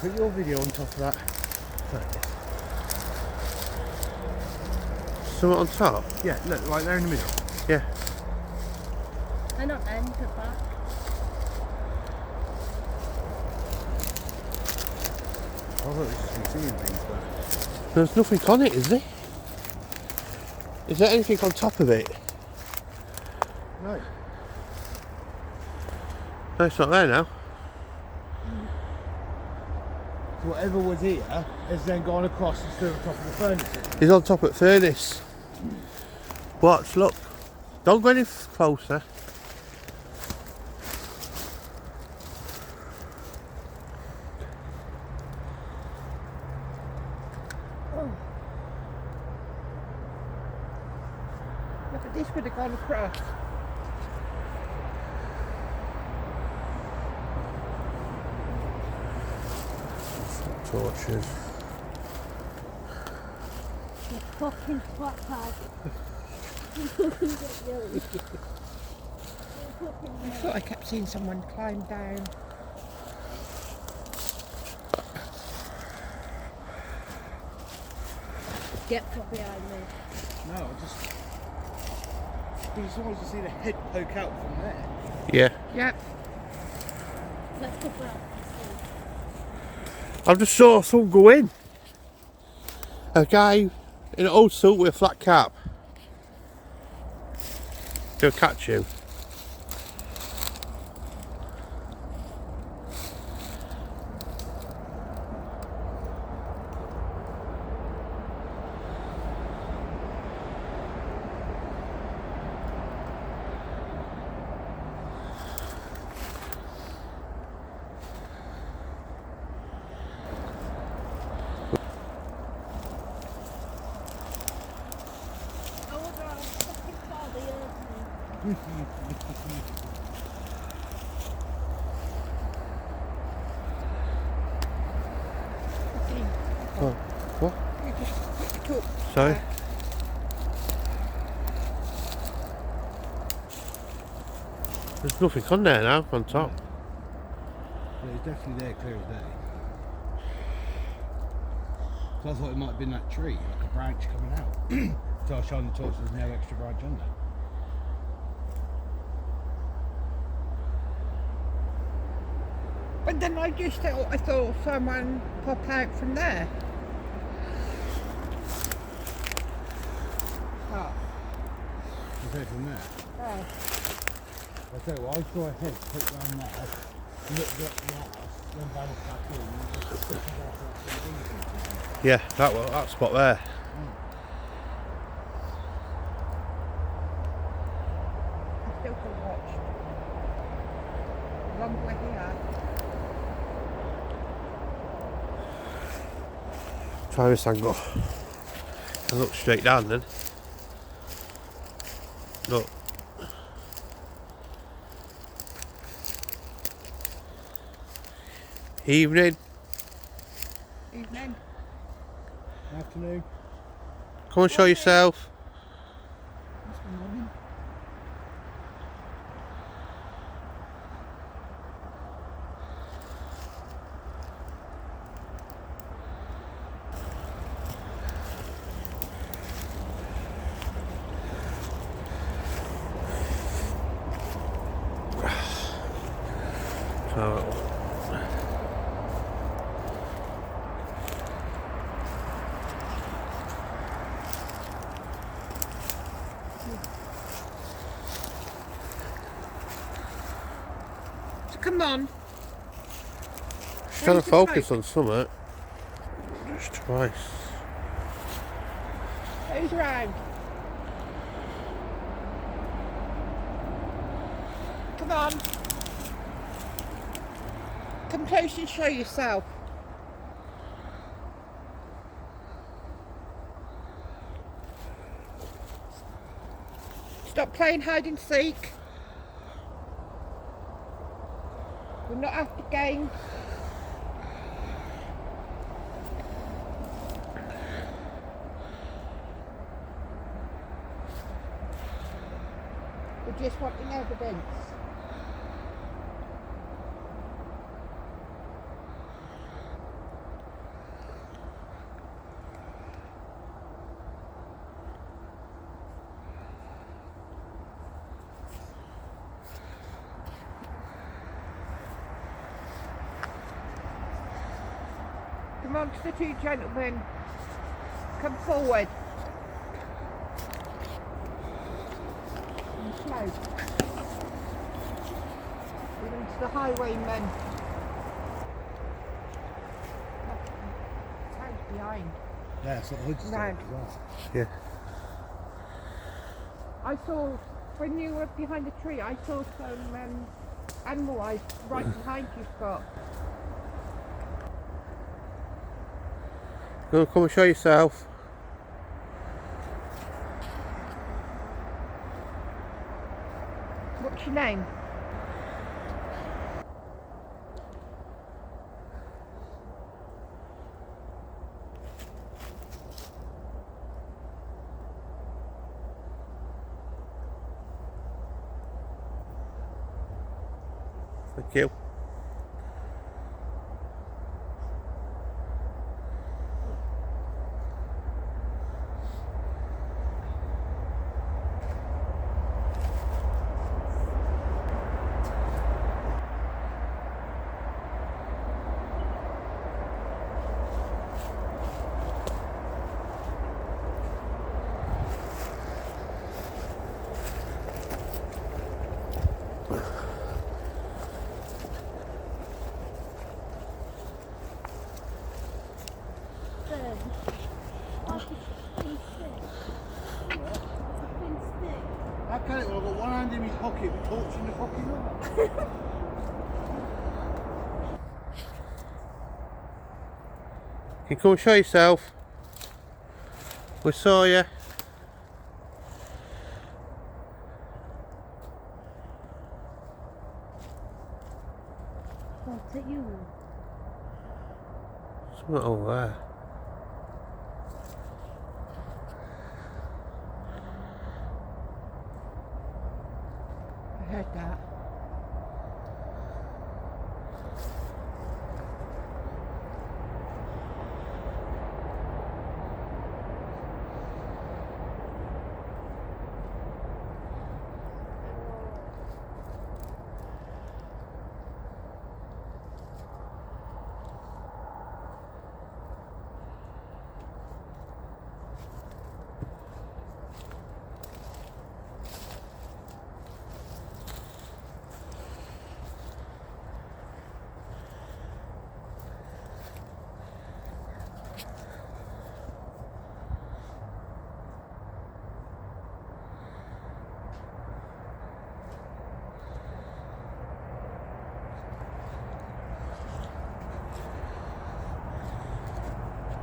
put your video on top of that. Something on top? Yeah, look, right there in the middle. Yeah. They're not then, put back. I thought it was just seeing things, but There's nothing on it, is there? Is there anything on top of it? no. No, it's not there now. So whatever was here has then gone across and stood on top of the furnace. He's on top of the furnace. Watch, look. Don't go any closer. Look at this would have gone across. Torches. The fucking twat bag. I thought I kept seeing someone climb down. Get from behind me. No, I just. You just wanted to see the head poke out from there. Yeah. Yep. Let's go for it. I just saw someone go in. A guy in an old suit with a flat cap. They'll catch him. What? Sorry? There's nothing on there now, on top. But it's definitely there, clear as day. So I thought it might have been that tree, like a branch coming out. So I was shining the torch, there's no extra branch on there. But then I thought someone pop out from there. Oh. You say from there? Oh. I tell you what, I saw a head poke round there, looked at the house, then vanished back in, and just pushed it out to that thing. Yeah, that spot there. I still can watch. Long way here. Try this angle. And look straight down then. Look. Evening. Evening. Afternoon. Come and show yourself. It's morning. So, Come on. trying to focus on something. Just twice. Who's round? Come on. Come close and show yourself. Stop playing hide and seek. We're not after games. We're just wanting evidence. Amongst the two gentlemen, come forward. And slow. Even to the highwayman. House behind. Yeah, so the hood's No. as well. Yeah. I saw, when you were behind the tree, I saw some animal eyes right behind you, Scott. Go come and show yourself. What's your name? Thank you. How can it? Well, I've got one hand in my pocket, with torch in the pocket. You come and show yourself. We saw you. What's at you? Something over there. I heard that.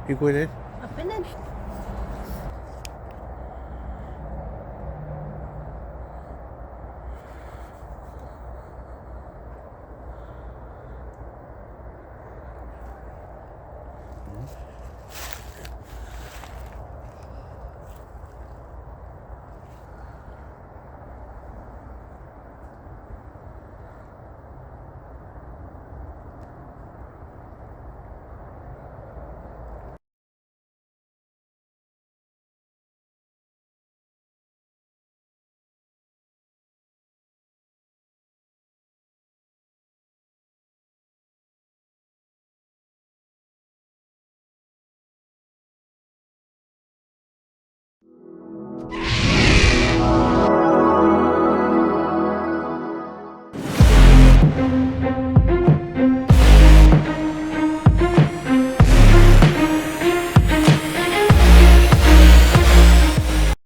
You going in? I've been in.